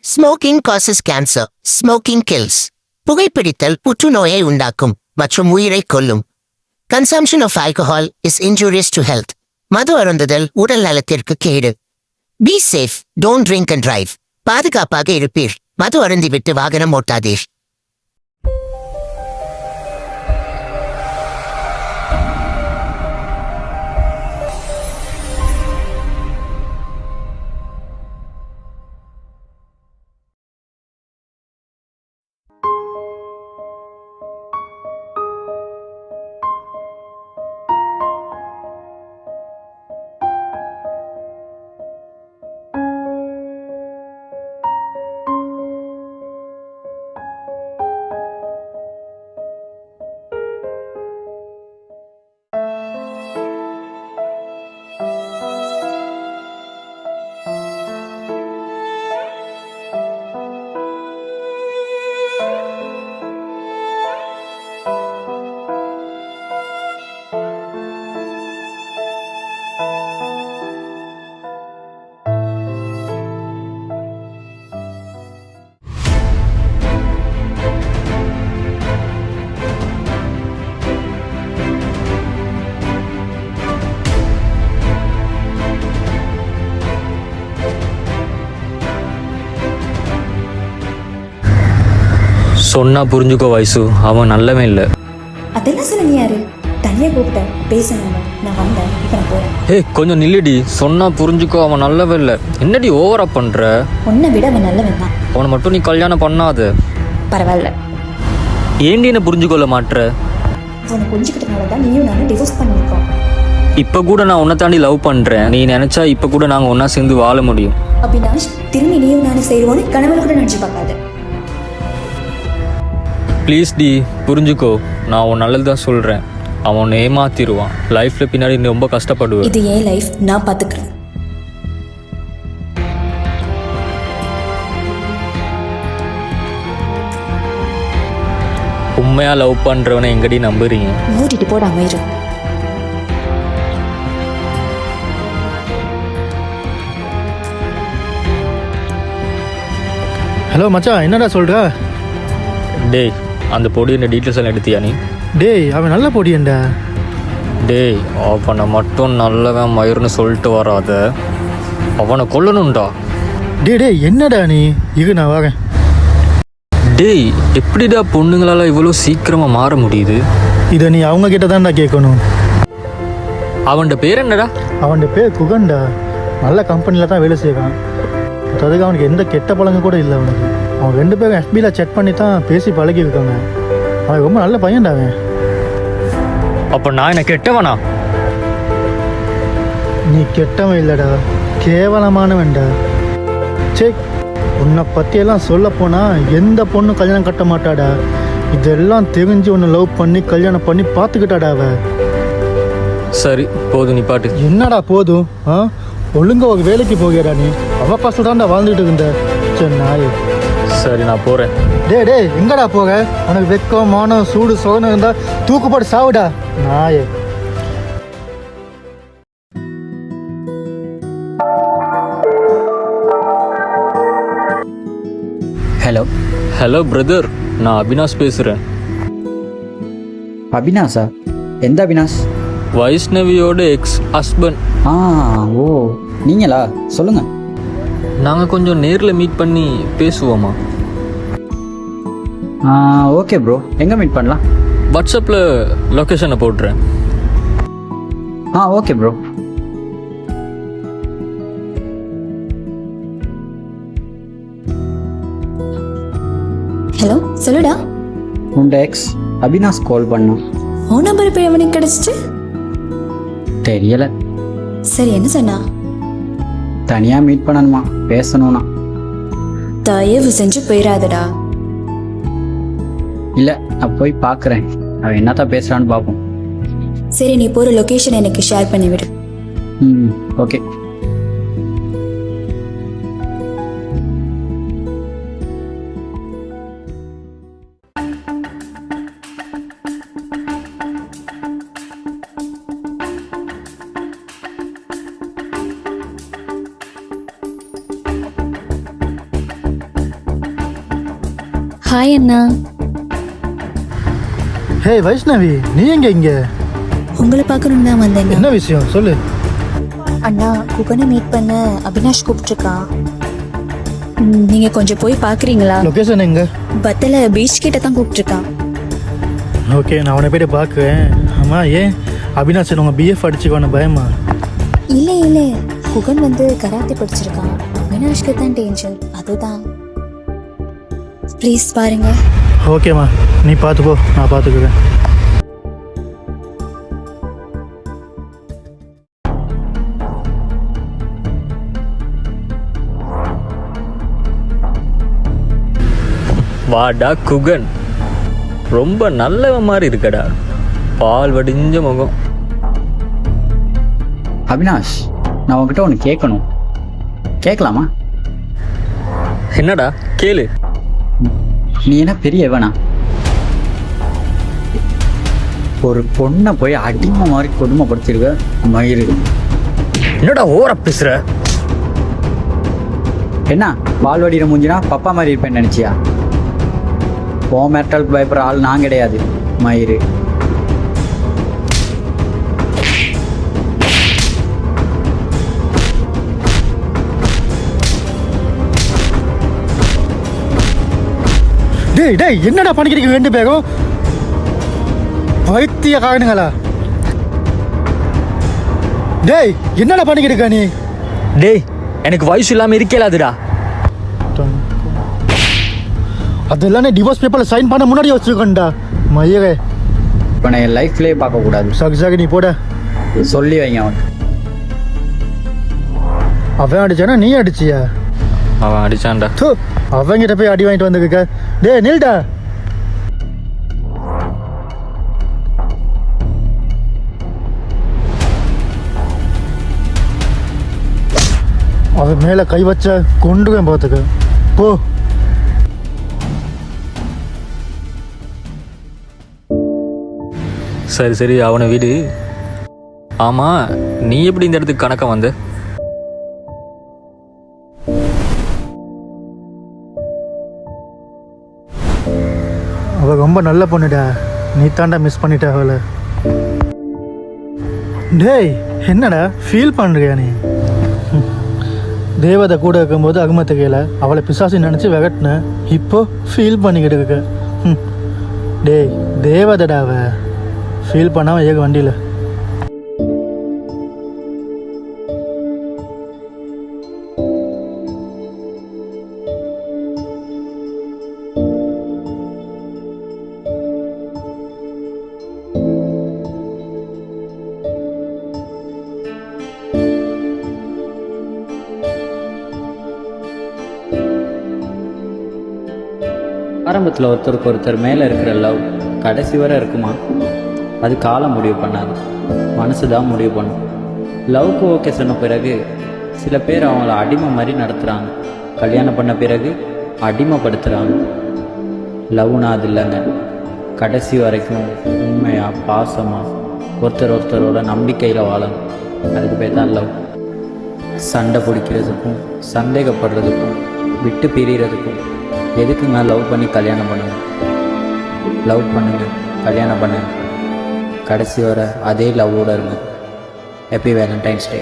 Smoking causes cancer. Smoking kills. புகைப்பிடித்தல் புற்றுநோயை உண்டாக்கும் மற்றும் உயிரை கொல்லும். Consumption of alcohol is injurious to health. மது அருந்துதல் உடல் நலத்திற்கு கேடு. Be safe, don't drink and drive. பாதுகாப்பாக இருப்பீர். மது அருந்திவிட்டு வாகனம் ஓட்டாதீர். சொன்னா புரிஞ்சுக்கோ வயசு, அவன் நல்லவே இல்லை. அதெல்லாம் சொல்ல நீ யாரு? தனியா கூப்பிட்டேன் பேசணும். நான் வந்தேன், இப்போ நான் போறேன். ஏய் கொஞ்சம் நில்லுடி, சொன்னா புரிஞ்சுக்கோ, அவன் நல்லவே இல்லை. என்னடி ஓவரா பண்ற? உன்னை விட அவன் நல்லவன் தான். அவனை மட்டும் நீ கல்யாணம் பண்ணாத. பரவாயில்ல. ஏண்டி என்ன புரிஞ்சுக்கொள்ள மாட்ற? அவனை புரிஞ்சுக்கிட்டனால தான் நீயும் நானும் டிவோர்ஸ் பண்ணியிருக்கோம். இப்போ கூட நான் உன்னை தாண்டி லவ் பண்றேன். நீ நினைச்சா இப்போ கூட நாங்கள் ஒன்றா சேர்ந்து வாழ முடியும். அபினாஷ், திரும்பி நீயும் நானும் சேருவோன்னு கனவுல கூட நினச்சி பார்க்காது. ப்ளீஸ் டி புரிஞ்சுக்கோ, நான் உன் நல்லது தான் சொல்கிறேன். அவன் உன்னை ஏமாத்திடுவான். லைஃப்பில் பின்னாடி நீ ரொம்ப கஷ்டப்படுவேன். இது ஏன் லைஃப், நான் பார்த்துக்கிறேன். உண்மையாக லவ் பண்ணுறவனை எங்கடி நம்புறீங்க? மூடிட்டு போட அமையிரு. ஹலோ மச்சான், என்னடா சொல்ற? டேய் அந்த பொடியோட டீட்டெயில்ஸ் எல்லாம் எடுத்தியா நீ? டேய் அவன் நல்ல பொடியன்டா. டேய் அவனை மட்டும் நல்லவன் மயிருன்னு சொல்லிட்டு வராத, அவனை கொல்லணும்டா. டேய் என்னடா நீ? இது நான் வரேன். டேய் எப்படிடா பொண்ணுங்களால இவ்வளோ சீக்கிரமாக மாற முடியுது? இதை நீ அவங்க கிட்ட தான்டா கேட்கணும். அவன்கிட்ட பேர் என்னடா? அவன் பேர் குகன்டா. நல்ல கம்பெனியில் தான் வேலை செய்வான். அதுக்கு அவனுக்கு எந்த கெட்ட பழங்க கூட இல்லை. அவனுக்கு அவன் 2 பேரும் எஃபியில் செக் பண்ணி தான் பேசி பழகியிருக்காங்க. அவன் ரொம்ப நல்ல பையன்டா அவன். அப்போ நான் என்ன கெட்டவனா? நீ கெட்டவன் இல்லைடா, கேவலமானவன்டா. சே, உன்னை பற்றியெல்லாம் சொல்லப்போனால் எந்த பொண்ணும் கல்யாணம் கட்ட மாட்டாடா. இதெல்லாம் தெரிஞ்சு உன்னை லவ் பண்ணி கல்யாணம் பண்ணி பார்த்துக்கிட்டாடா அவ. சரி போதும், நீ பாட்டு. என்னடா போதும்? ஒழுங்கா ஒரு வேலைக்கு போகிறா நீ. அவ பாசல் தான்டா வாழ்ந்துட்டு இருந்த. சரி நாய். சரி நான் போகிறேன். டேய் எங்கடா போக? உனக்கு வெக்கம் மானம் சூடு சோகனம் இருந்தா தூக்குப்பாடு சாவுடா நாயே. ஹலோ ஹலோ பிரதர், நான் அபினாஷ் பேசுகிறேன். அபினாஷா? எந்த அபினாஷ்? வைஷ்ணவியோட எக்ஸ் ஹஸ்பண்ட். ஓ நீங்களா? சொல்லுங்கள். நாங்கள் கொஞ்சம் நேரில் மீட் பண்ணி பேசுவோமா? ஓகே ப்ரோ, எங்கே மீட் பண்ணலாம்? வாட்ஸ்அப்பில் லொக்கேஷனை போட்டுறேன். Okay bro. ஹலோ சொல்லுடா. உண்ட எக்ஸ் அபினாஷ் கால் பண்ணோம். உன் நம்பர் இப்போ எவனுக்கு கிடச்சிச்சு? தெரியலை. சரி என்ன சொன்னா? தனியாக மீட் பண்ணணுமா, பேசணும்னா. தயவு செஞ்சு போயிடாதடா. இல்லை நான் போய் பார்க்குறேன், அவன் என்னத்தான் பேசுகிறான்னு பார்ப்போம். சரி நீ போகிற லொக்கேஷன் எனக்கு ஷேர் பண்ணிவிடு. ஓகே. ஹாய் அண்ணா. ஹே வைஷ்ணவி, நீ எங்க இங்க? உங்களை பார்க்கணுன்னு தான் வந்தேன். என்ன விஷயம் சொல்லு. அண்ணா, குகனை மீட் பண்ண அபினாஷ் கூப்பிட்டுருக்கான். நீங்கள் கொஞ்சம் போய் பார்க்குறீங்களா? லொகேஷன் எங்க? பத்தல பீச் கிட்ட தான் கூப்பிட்டுருக்கான். ஓகே, நான் அவனை போய்ட்டு பார்க்குவேன். ஆமாம், ஏன் அபினாஷன் உங்கள் பிஎஃப் அடிச்சுக்கோன்னு பயமா? இல்லை இல்லை, குகன் வந்து கராத்தே படிச்சிருக்கான். அபினாஷ்க்கு தான் டேஞ்சர், அதுதான். ப்ளீஸ் பாருங்க. ஓகேம்மா, நீ பார்த்துக்கோ, நான் பார்த்துக்குவேன். வாடா குகன், ரொம்ப நல்லவன் மாதிரி இருக்கடா. பால் வடிஞ்ச முகம். அவினாஷ், நான் உன்கிட்ட ஒன்று கேட்கணும். கேட்கலாமா? என்னடா கேளு. நீ என்ன பெரிய எவனா? ஒரு பொண்ணை போய் அடிமை மாதிரி கொடுமைப்படுத்திருக்க மயிறு. என்னடா ஓர பேசுற? என்ன பால்வடியில மூஞ்சினா பப்பா மாதிரி இருப்பேன்னு நினைச்சியா? ஓ மெட்டலுக்கு பயப்படுற ஆள் நான் கிடையாது மயிறு. டேய் டேய், என்னடா பண்ணிக்கிறீங்க ரெண்டு பேரும்? வைத்திய காரணங்களா? டேய், என்னடா பண்ணிக்கிட்டு நீ? டேய், எனக்கு வயசு இல்லாம இருக்கலாதுடா. அதெல்லாம் நீ டிவோர்ஸ் பேப்பரில் சைன் பண்ண முன்னாடி வச்சுருக்கேன்டா மையவே. இப்போ நான் என் லைஃப்லேயே பார்க்கக்கூடாது. சாக்கு நீ போட சொல்லி வைங்க அவன். அவன் அடிச்சானா நீ அடிச்சியா? அவன் அடிச்சான்டா. அவங்கிட்ட போய் அடி வாங்கிட்டு வந்துருக்க. டேய் நில்டா. அவன் மேல கை வச்ச கொண்டுவேன் பார்த்துக்க. போ. சரி சரி, அவனை வீடு. ஆமா, நீ எப்படி இந்த இடத்துக்கு கணக்க வந்த? அவ ரொம்ப நல்ல பொண்ணுடா, நீ தாண்டா மிஸ் பண்ணிட்ட அவளை. டேய், என்னடா ஃபீல் பண்ணுறியா நீ? தேவதை கூட இருக்கும்போது அகமத்து கையில் அவளை பிசாசி நினச்சி விகட்டின, இப்போ ஃபீல் பண்ணிக்கிட்டு இருக்க. டேய், தேவதடா அவ. ஃபீல் பண்ணாமல் ஏக வண்டியில். ஆரம்பத்தில் ஒருத்தருக்கு ஒருத்தர் மேலே இருக்கிற லவ் கடைசி வரை இருக்குமா? அது காலம் முடிவு பண்ணாது, மனசு தான் முடிவு பண்ணும். லவ்க்கு ஓகே சொன்ன பிறகு சில பேர் அவங்கள அடிமை மாதிரி நடத்துகிறாங்க. கல்யாணம் பண்ண பிறகு அடிமைப்படுத்துகிறாங்க. லவ்னா அது இல்லைங்க. கடைசி வரைக்கும் உண்மையாக பாசமாக ஒருத்தர் ஒருத்தரோட நம்பிக்கையில் வாழணும். அதுக்கு பேர் தான் லவ். சண்டை பிடிக்கிறதுக்கும் சந்தேகப்படுறதுக்கும் விட்டு பிரியறதுக்கும் எதுக்குங்க லவ் பண்ணி கல்யாணம் பண்ணுங்க? லவ் பண்ணுங்க, கல்யாணம் பண்ணுங்க, கடைசி வரை அதே லவ்வோடு இருங்க. ஹாப்பி வேலண்டைன்ஸ் டே.